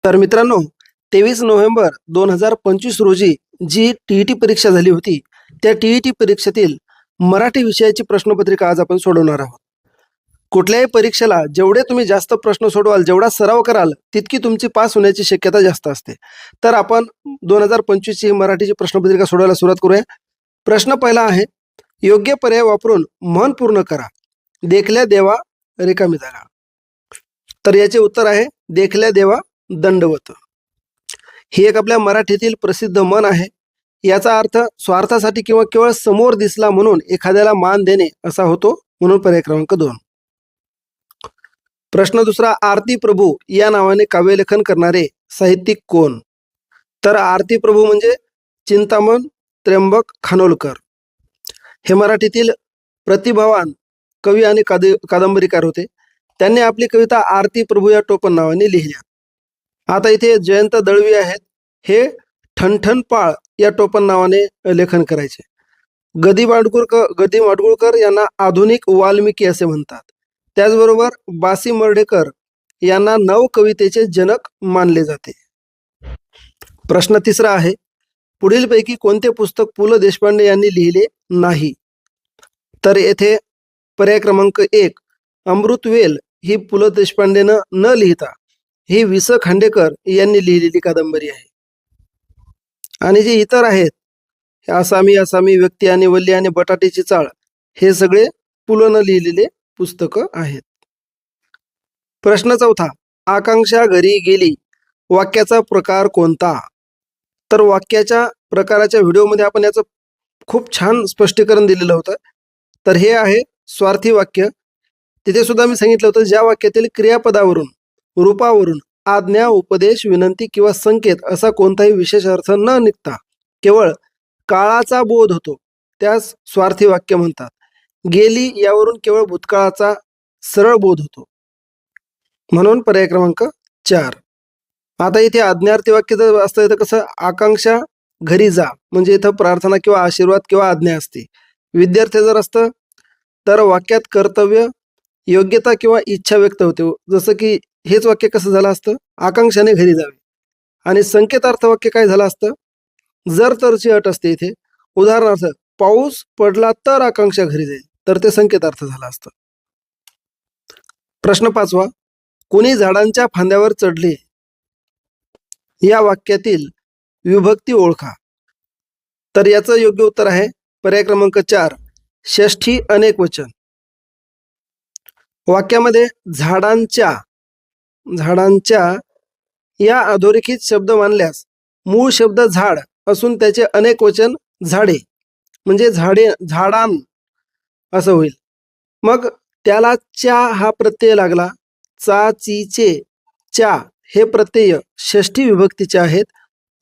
तर मित्रांनो, 23 नोव्हेंबर 2025 रोजी जी टी-ई-टी परीक्षा झाली होती, त्या टी-ई-टी परीक्षेतील मराठी विषयाची प्रश्नपत्रिका आज आपण सोडवणार आहोत. कुठल्याही परीक्षेला जेवढे तुम्ही जास्त प्रश्न सोडवाल, जेवढा सराव कराल, तितकी तुमची पास होण्याची शक्यता जास्त असते. तर आपण 2025 ची मराठीची प्रश्नपत्रिका सोडवायला सुरुवात करूया. प्रश्न पहिला आहे, योग्य पर्याय वापरून म्हण पूर्ण करा. देखल्या देवा रिकामी जागा. तर याचे उत्तर आहे, देखल्या देवा दंडवत. ही एक आपल्या मराठीतील प्रसिद्ध म्हण आहे. याचा अर्थ स्वार्थासाठी किंवा केवळ समोर दिसला म्हणून एखाद्याला मान देणे असा होतो, म्हणून पर्याय क्रमांक 2. प्रश्न दुसरा, आरती प्रभू या नावाने काव्यलेखन करणारे साहित्यिक कोण? तर आरती प्रभू म्हणजे चिंतामण त्र्यंबक खानोलकर. हे मराठीतील प्रतिभावान कवी आणि कादंबरीकार होते. त्यांनी आपली कविता आरती प्रभू या टोपण नावाने लिहिल्या. आता इथे जयंत दळवी आहेत, हे ठणठणपाळ या टोपण नावाने लेखन करायचे. गदी माडगुळकर यांना आधुनिक वाल्मिकी असे म्हणतात. त्याचबरोबर बासी मर्ढेकर यांना नवकवितेचे जनक मानले जाते. प्रश्न तिसरा आहे, पुढीलपैकी कोणते पुस्तक पु ल देशपांडे यांनी लिहिले नाही? तर येथे पर्याय क्रमांक 1, अमृतवेल ही पु ल देशपांडेनं न लिहिता ही वि स खांडेकर यांनी लिहिलेली कादंबरी आहे. आणि जे इतर आहेत, आसामी व्यक्ती आणि वल्ली आणि बटाट्याची चाळ, हे सगळे पुलंनं लिहिलेले पुस्तकं आहेत. प्रश्न चौथा, आकांक्षा घरी गेली वाक्याचा प्रकार कोणता? तर वाक्याच्या प्रकाराच्या व्हिडिओमध्ये आपण याचं खूप छान स्पष्टीकरण दिलेलं होतं. तर हे आहे स्वार्थी वाक्य. तिथे सुद्धा मी सांगितलं होतं, ज्या वाक्यातील क्रियापदावरून, रूपावरून आज्ञा, उपदेश, विनंती किंवा संकेत असा कोणताही विशेष अर्थ न निघता केवळ काळाचा बोध होतो, त्यास स्वार्थी वाक्य म्हणतात. गेली यावरून केवळ भूतकाळाचा सरळ बोध होतो, म्हणून पर्याय क्रमांक 4. आता इथे आज्ञार्थी वाक्य जर असतं, तर कसं, आकांक्षा घरी जा म्हणजे इथं प्रार्थना किंवा आशीर्वाद किंवा आज्ञा असते. विद्यार्थी जर असतं तर वाक्यात कर्तव्य, योग्यता किंवा इच्छा व्यक्त होते. जसं की हेच वाक्य कसं झालं असतं, आकांक्षाने घरी जावे. आणि संकेतार्थ वाक्य काय झालं असतं, जर तरची अट असते इथे. उदाहरणार्थ, पाऊस पडला तर आकांक्षा घरी जाईल, तर ते संकेतार्थ झालं असतं. प्रश्न 5वा, कोणी झाडांच्या फांद्यावर चढले या वाक्यातील विभक्ती ओळखा. तर याचं योग्य उत्तर आहे पर्याय क्रमांक 4, षष्ठी अनेक वचन. वाक्यामध्ये झाडांच्या या अधोरेखित शब्द मानल्यास मूळ शब्द झाड असून त्याचे अनेक वचन झाडे म्हणजे झाडां असं होईल. मग त्याला च्या हा प्रत्यय लागला. चा, ची, चे, च्या हे प्रत्यय षष्ठी विभक्तीचे आहेत.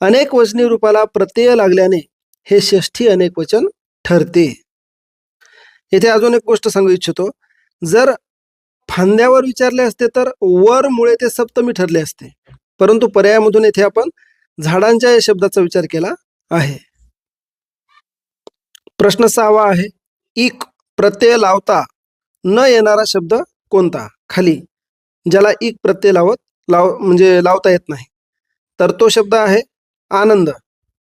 अनेक वचनी रूपाला प्रत्यय लागल्याने हे षष्ठी अनेक वचन ठरते. येथे अजून एक गोष्ट सांगू इच्छितो, जर फांद्यावर विचारले असते तर वर मुळे ते सप्तमी ठरले असते, परंतु पर्यायामधून येथे आपण झाडांच्या या शब्दाचा विचार केला आहे. प्रश्न 6वा आहे, इक प्रत्यय लावता न येणारा शब्द कोणता? खाली ज्याला इक प्रत्यय लावता येत नाही, तर तो शब्द आहे आनंद.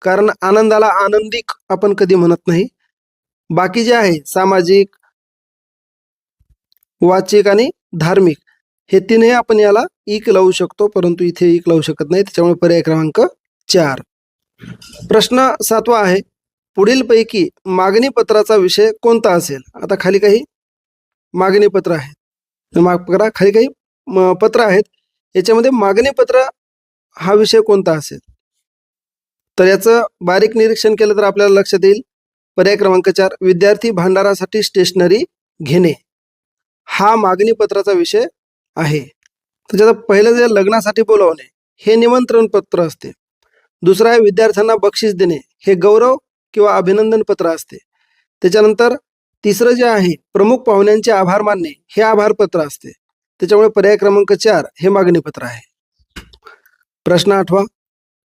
कारण आनंदाला आनंदिक आपण कधी म्हणत नाही. बाकी जे आहे सामाजिक, वाचिक आणि धार्मिक, हे तीनही आपण याला इक लावू शकतो, परंतु इथे इक लावू शकत नाही. त्याच्यामुळे पर्याय क्रमांक 4. प्रश्न 7वा आहे, पुढीलपैकी मागणी पत्राचा विषय कोणता असेल? आता खाली काही मागणी पत्र आहेत, खाली काही पत्र आहेत, याच्यामध्ये मागणी पत्र हा विषय कोणता असेल? तर याचं बारीक निरीक्षण केलं तर आपल्याला लक्षात येईल, पर्याय क्रमांक 4, विद्यार्थी भांडारासाठी स्टेशनरी घेणे हा मागणी पत्राचा विषय आहे. त्याच्यात पहिलं जे लग्नासाठी बोलावणे हे निमंत्रण पत्र असते. दुसरं आहे विद्यार्थ्यांना बक्षीस देणे, हे गौरव किंवा अभिनंदन पत्र असते. त्याच्यानंतर तिसरं जे आहे प्रमुख पाहुण्यांचे आभार मानणे हे आभार पत्र असते. त्याच्यामुळे पर्याय क्रमांक 4 हे मागणी पत्र आहे. प्रश्न 8वा,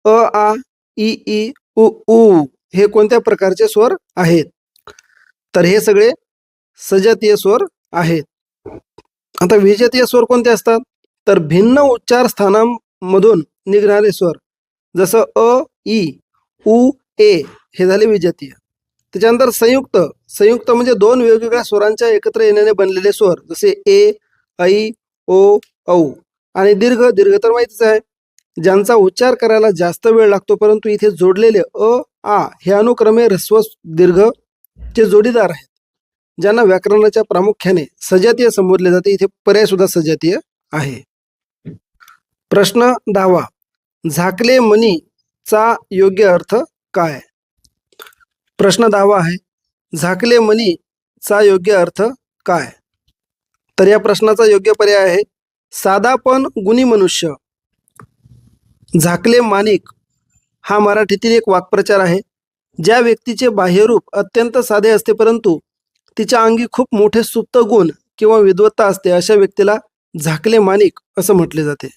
अ, आ, इ, ई, उ, ऊ हे कोणत्या प्रकारचे स्वर आहेत? तर हे सगळे सजातीय स्वर आहेत. आता विजातीय स्वर कोणते असतात? तर भिन्न उच्चार स्थानांमधून निघणारे स्वर जसं अ, ई, उ, ए हे झाले विजातीय. त्याच्यानंतर संयुक्त. संयुक्त म्हणजे दोन वेगवेगळ्या स्वरांच्या एकत्र येण्याने बनलेले स्वर जसे ए, ऐ, ओ, औ. आणि दीर्घ. दीर्घ तर माहितीच आहे, ज्यांचा उच्चार करायला जास्त वेळ लागतो, परंतु इथे जोडलेले अ, आ हे अनुक्रमे ह्रस्व दीर्घ चे जोडीदार आहेत, ज्यांना व्याकरणाच्या प्रामुख्याने सजातीय संबोधले जाते. इथे पर्याय सुद्धा सजातीय आहे. प्रश्न 10वा. झाकले मनी चा योग्य अर्थ काय? प्रश्न 10वा आहे, झाकले मनी चा योग्य अर्थ काय? तर या प्रश्नाचा योग्य पर्याय आहे साधा पण गुणी मनुष्य. झाकले माणिक हा मराठीतील एक वाक्प्रचार आहे. ज्या व्यक्तीचे बाह्यरूप अत्यंत साधे असते, परंतु तिच्या अंगी खूप मोठे सुप्त गुण किंवा विद्वत्ता असते, अशा व्यक्तीला झाकले माणिक असं म्हटले जाते.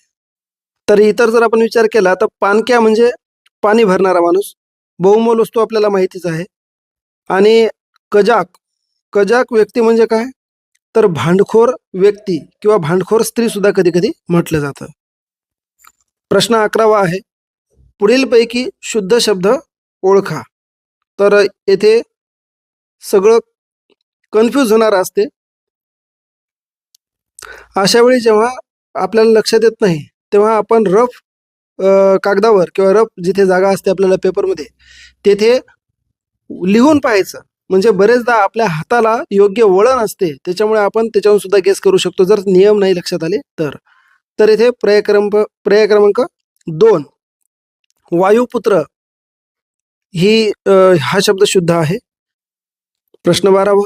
तर इतर जर आपण विचार केला तर पाणक्या म्हणजे पाणी भरणारा माणूस. बहुमोल वस्तू आपल्याला माहितीच आहे. आणि कजाक. कजाक व्यक्ती म्हणजे काय, तर भांडखोर व्यक्ती किंवा भांडखोर स्त्री सुद्धा कधी कधी म्हटलं जातं. प्रश्न 11वा आहे, पुढीलपैकी शुद्ध शब्द ओळखा. तर येथे सगळं कन्फ्यूज होणार असते. अशा वेळी जेव्हा आपल्याला लक्षात येत नाही, तेव्हा आपण रफ कागदावर किंवा रफ जिथे जागा असते आपल्याला पेपरमध्ये, तेथे लिहून पाहायचं. म्हणजे बरेचदा आपल्या हाताला योग्य वळण असते, त्याच्यामुळे आपण त्याच्यावरून सुद्धा गेस करू शकतो, जर नियम नाही लक्षात आले तर. तर इथे पर्याय क्रमांक 2 वायुपुत्र हा शब्द शुद्ध आहे. प्रश्न 12वा,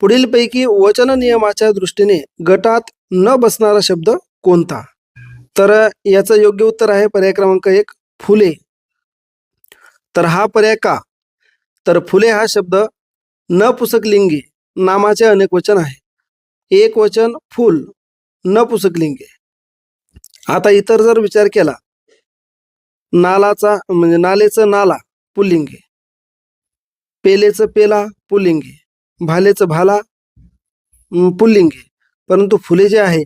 पुढीलपैकी वचन नियमाच्या दृष्टीने गटात न बसणारा शब्द कोणता? तर याचं योग्य उत्तर आहे पर्याय क्रमांक 1 फुले. तर हा पर्याय का, तर फुले हा शब्द नपुंसकलिंगी नामाचे अनेक वचन आहे. एक वचन फुल नपुंसकलिंगी. आता इतर जर विचार केला, नालाचा म्हणजे नालेचं नाला पुल्लिंगी, पेलेचं पेला पुल्लिंगी, भालेचं भाला पुल्लिंगी, परंतु फुले जे आहे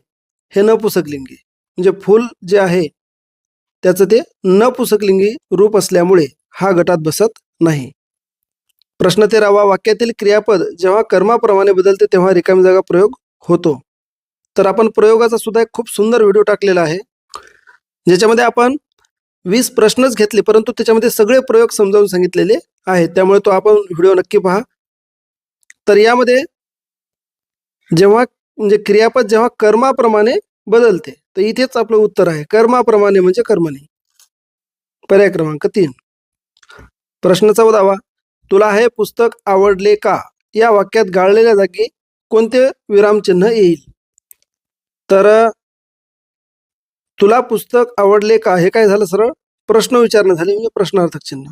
हे नपुंसकलिंगी. म्हणजे फुल जे आहे त्याचं ते नपुंसकलिंगी रूप असल्यामुळे हा गटात बसत नाही. प्रश्न 13वा, वाक्यातील क्रियापद जेव्हा कर्माप्रमाणे बदलते तेव्हा रिकामी जागा प्रयोग होतो. तर आपण प्रयोगाचा सुद्धा एक खूप सुंदर व्हिडिओ टाकलेला आहे, ज्याच्यामध्ये आपण 20 प्रश्नच घेतले, परंतु त्याच्यामध्ये सगळे प्रयोग समजावून सांगितलेले आहेत. त्यामुळे तो आपण व्हिडिओ नक्की पहा. तर यामध्ये जेव्हा म्हणजे क्रियापद जेव्हा कर्माप्रमाणे बदलते, तर इथेच आपलं उत्तर आहे कर्माप्रमाणे म्हणजे कर्मणी. पर्याय क्रमांक 3. प्रश्न 14वा, तुला हे पुस्तक आवडले का या वाक्यात गाळलेल्या जागी कोणते विरामचिन्ह येईल? तर तुला पुस्तक आवडले का हे काय झालं, सरळ प्रश्न विचारणं झाले, म्हणजे प्रश्नार्थक चिन्ह.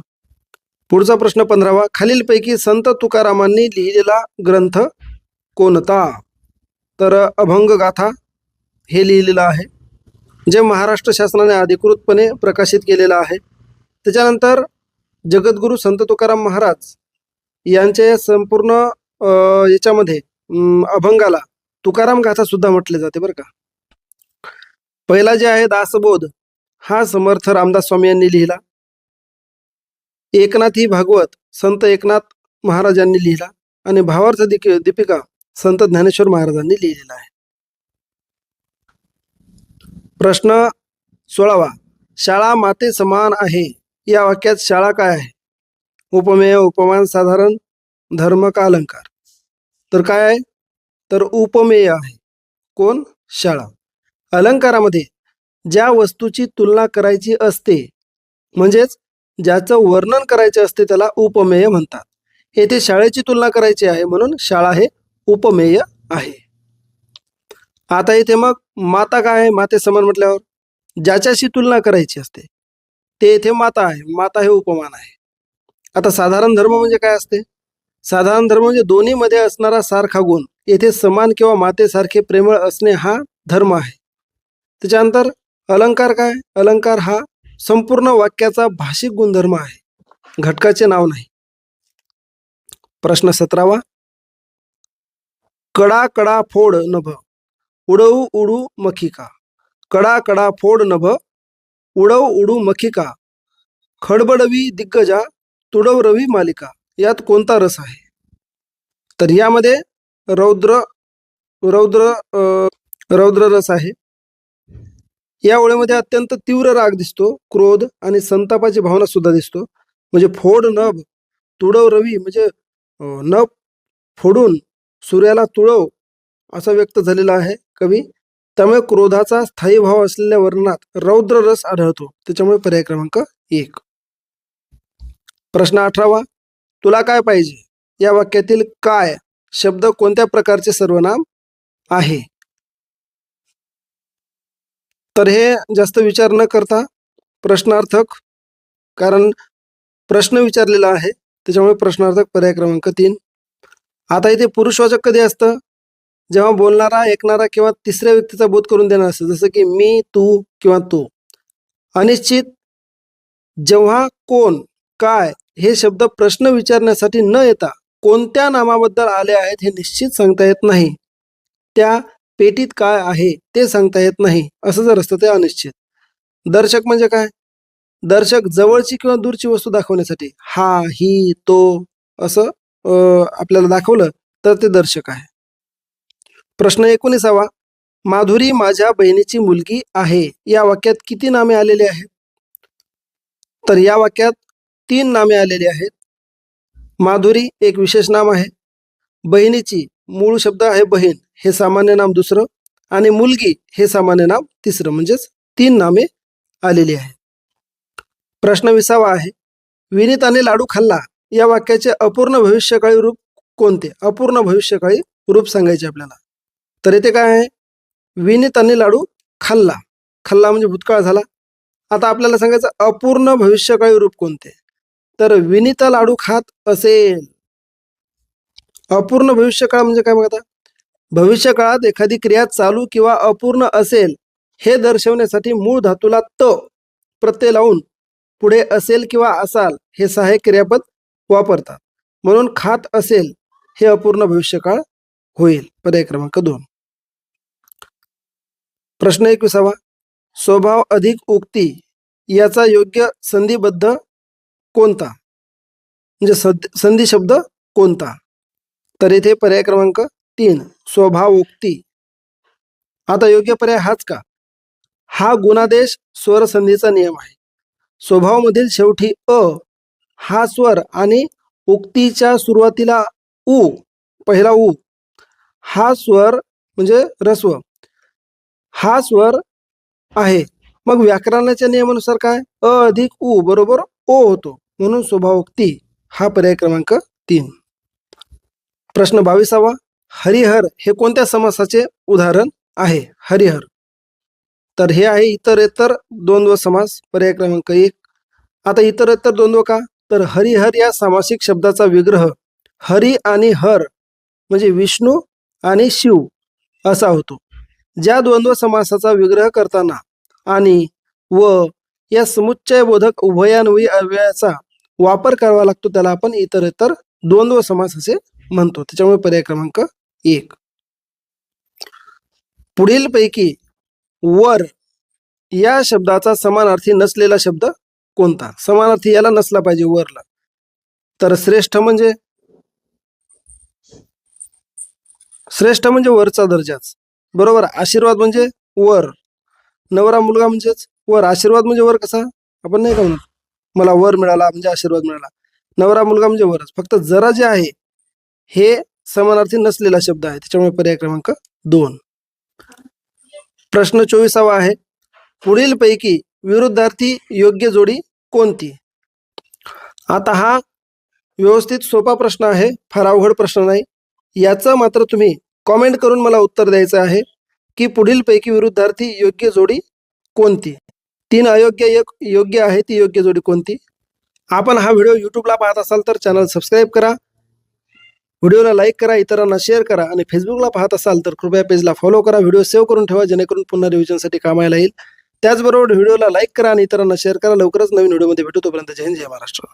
पुढचा प्रश्न 15वा, खालीलपैकी संत तुकारामांनी लिहिलेला ग्रंथ कोणता? तर अभंग गाथा हे लिहिलेलं आहे, जे महाराष्ट्र शासनाने अधिकृतपणे प्रकाशित केलेलं आहे. त्याच्यानंतर जगद्गुरू संत तुकाराम महाराज यांच्या संपूर्ण याच्यामध्ये अभंगाला तुकाराम गाथा सुद्धा म्हटले जाते बरं का. पहिला जे आहे दासबोध हा समर्थ रामदास स्वामी यांनी लिहिला. एकनाथी भागवत संत एकनाथ महाराजांनी लिहिला. आणि भावार्थ दीपिका संत ज्ञानेश्वर महाराजांनी लिहिलेला आहे. प्रश्न 16वा, शाळा माते समान आहे या वाक्यात शाळा काय आहे? उपमेय, उपमान, साधारण, धर्म का अलंकार? तर काय आहे, तर उपमेय आहे. कोण? शाळा. अलंकारामध्ये ज्या वस्तूची तुलना करायची असते, म्हणजेच ज्याचं वर्णन करायचे असते, त्याला उपमेय म्हणतात. येथे शाळेची तुलना करायची आहे म्हणून शाळा हे उपमेय आहे. आता इथे मग माता काय आहे? माते समान म्हटल्यावर ज्याच्याशी तुलना करायची असते ते इथे माता आहे. माता हे उपमान आहे. आता साधारण धर्म म्हणजे काय असते? साधारण धर्म म्हणजे दोन्हीमध्ये असणारा सारखा गुण. येथे समान किंवा मातेसारखे प्रेमळ असणे हा धर्म आहे. त्याच्यानंतर अलंकार काय? अलंकार हा संपूर्ण वाक्याचा भाषिक गुणधर्म आहे, घटकाचे नाव नाही. प्रश्न 17वा, कडा कडा फोड नभ उडऊ उडू मखिका. कडा कडा फोड नभ उडव उडू मखिका, खडबडवी दिग्गजा, तुडव रवी मालिका, यात कोणता रस आहे? तर यामध्ये रौद्र रौद्र रौद्र रस आहे. या ओळीमध्ये अत्यंत तीव्र राग दिसतो, क्रोध आणि संतापाची भावना सुद्धा दिसतो. म्हणजे फोड नभ, तुडव रवी म्हणजे नभ फोडून सूर्याला तुळव असं व्यक्त झालेला आहे कवी. त्यामुळे क्रोधाचा स्थायी भाव असलेल्या वर्णनात रौद्र रस आढळतो. त्याच्यामुळे पर्याय क्रमांक 1. प्रश्न 18वा, तुला काय पाहिजे या वाक्यातील काय शब्द कोणत्या प्रकारचे सर्वनाम आहे? तर हे जास्त विचार न करता प्रश्नार्थक, कारण प्रश्न विचारलेला आहे त्याच्यामुळे प्रश्नार्थक पर्याय क्रमांक 3. आता इथे पुरुषवाचक कधी असतं? जेव्हा बोलणारा, ऐकणारा किंवा तिसऱ्या व्यक्तीचा बोध करून देणार असतं, जसं की मी, तू किंवा तो. अनिश्चित, जेव्हा कोण, काय हे शब्द प्रश्न विचारण्यासाठी न येता कोणत्या नामाबद्दल आले आहेत हे निश्चित सांगता येत नाही. त्या पेटीत काय आहे ते सांगता येत नाही, असं जर असतं ते अनिश्चित. दर्शक म्हणजे काय? दर्शक जवळची किंवा दूरची वस्तू दाखवण्यासाठी हा, ही, तो असं आपल्याला दाखवलं तर ते दर्शक आहे. प्रश्न 19वा, माधुरी माझ्या बहिणीची मुलगी आहे या वाक्यात किती नामे आलेली आहेत? तर या वाक्यात 3 नामे आलेली आहेत. माधुरी एक विशेष नाम आहे, बहिणीची मूळ शब्द आहे बहीण, हे सामान्य नाम दुसरं, आणि मुलगी हे सामान्य नाम तिसरं, म्हणजेच 3 नामे आलेली आहेत. प्रश्न 20वा आहे, विनीताने लाडू खाल्ला या वाक्याचे अपूर्ण भविष्यकाळी रूप कोणते? अपूर्ण भविष्यकाळी रूप सांगायचे आपल्याला. तर इथे काय आहे? विनीताने लाडू खाल्ला, खाल्ला म्हणजे भूतकाळ झाला. आता आपल्याला सांगायचं अपूर्ण भविष्यकाळी रूप कोणते? तर विनीता लाडू खात असेल. अपूर्ण भविष्यकाळ म्हणजे काय? बघा, आता भविष्यकाळात एखादी क्रिया चालू किंवा अपूर्ण असेल हे दर्शवण्यासाठी मूळ धातूला त प्रत्यय लावून पुढे असेल किंवा असाल हे सहाय्यक क्रियापद वापरतात. म्हणून खात असेल हे अपूर्ण भविष्यकाळ होईल. पर्याय क्रमांक 2. प्रश्न 21वा, स्वभाव अधिक उक्ती याचा योग्य संधिबद्ध कोणता, म्हणजे संधी शब्द कोणता? तर इथे पर्याय क्रमांक 3, स्वभावोक्ती. आता योग्य पर्याय हाच का? हा गुणादेश स्वरसंधीचा नियम आहे. स्वभावमधील शेवटी अ हा स्वर आणि उक्तीच्या सुरुवातीला उ, पहिला उ हा स्वर म्हणजे रस्व, हा स्वर आहे. मग व्याकरणाच्या नियमानुसार काय? अ अधिक उ बरोबर ओ होतो, म्हणून स्वभावोक्ती हा पर्याय क्रमांक 3. प्रश्न 22वा, हरिहर हे कोणत्या समासाचे उदाहरण आहे? हरिहर, तर हे आहे इतरेतर द्वंद्व समास. पर्याय क्रमांक 1. आता इतरेतर द्वंद्व का? तर हरिहर या सामासिक शब्दाचा विग्रह हरी आणि हर म्हणजे विष्णू आणि शिव असा होतो. ज्या द्वंद्व समासाचा विग्रह करताना आणि व या समुच्चयबोधक उभयान्वयी अव्ययाचा वापर करावा लागतो त्याला आपण इतरेतर द्वंद्व समास असे म्हणतो. त्याच्यामुळे पर्याय क्रमांक 1. पुढीलपैकी वर या शब्दाचा समानार्थी नसलेला शब्द कोणता? समानार्थी याला नसला पाहिजे वरला. तर श्रेष्ठ म्हणजे वरचा दर्जाच बरोबर. आशीर्वाद म्हणजे वर, नवरा मुलगा म्हणजेच वर. आशीर्वाद म्हणजे वर कसा? आपण नाही का म्हणत मला वर मिळाला म्हणजे आशीर्वाद मिळाला. नवरा मुलगा म्हणजे वरच. फक्त जरा जे आहे हे समानार्थी नसलेला शब्द आहे, त्याच्यामुळे पर्याय क्रमांक 2. प्रश्न 24वा आहे, पुढीलपैकी विरुद्धार्थी योग्य जोडी कोणती? आता हा व्यवस्थित सोपा प्रश्न आहे, फार अवघड प्रश्न नाही. याचं मात्र तुम्ही कॉमेंट करून मला उत्तर द्यायचं आहे की पुढीलपैकी विरुद्धार्थी योग्य जोडी कोणती? 3 अयोग्य, 1 योग्य आहे, ती योग्य जोडी कोणती? आपण हा व्हिडिओ यूट्यूबला पाहत असाल तर चॅनल सबस्क्राईब करा, व्हिडिओला लाईक करा, इतरांना शेअर करा, आणि फेसबुकला पाहत असाल तर कृपया पेजला फॉलो करा. व्हिडिओ सेव्ह करून ठेवा जेणेकरून पुन्हा रिव्हिजनसाठी कामाला येईल. त्याचबरोबर व्हिडिओला लाईक करा आणि इतरांना शेअर करा. लवकरच नवीन व्हिडिओमध्ये भेटू. तोपर्यंत जय हिंद, जय महाराष्ट्र.